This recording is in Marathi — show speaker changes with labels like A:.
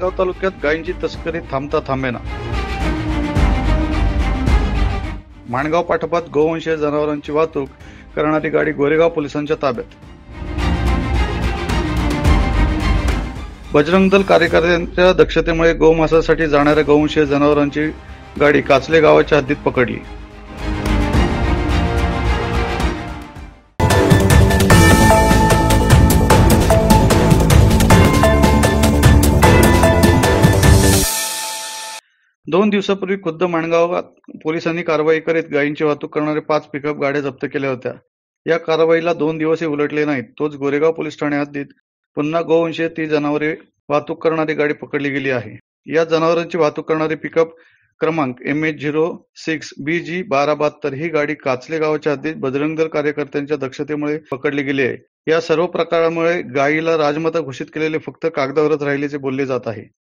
A: माणगाव तालुक्यात गायींची तस्करी थांबता थांबेना. माणगाव पाठोपाठ गोवंशीय जनावरांची वाहतूक करणारी गाडी गोरेगाव पोलिसांच्या ताब्यात. बजरंग दल कार्यकर्त्यांच्या दक्षतेमुळे गोमांसासाठी जाणाऱ्या गोवंशीय जनावरांची गाडी काचले गावाच्या हद्दीत पकडली. दोन दिवसापूर्वी खुद्द माणगावात पोलिसांनी कारवाई करीत गायींची वाहतूक करणारे 5 पिकअप गाड्या जप्त केल्या होत्या. या कारवाईला 2 दिवसही उलटले नाहीत तोच गोरेगाव पोलीस ठाणे हद्दीत पुन्हा गोवंशीय ती जनावरे वाहतूक करणारी गाडी पकडली गेली आहे. या जनावरांची वाहतूक करणारी पिकअप क्रमांक MH06BG1272 ही गाडी काचले गावाच्या हद्दीत बजरंग दल कार्यकर्त्यांच्या दक्षतेमुळे पकडली गेली आहे. या सर्व प्रकारामुळे गायीला राजमाता घोषित केलेले फक्त कागदावरच राहिल्याचे बोलले जात आहे.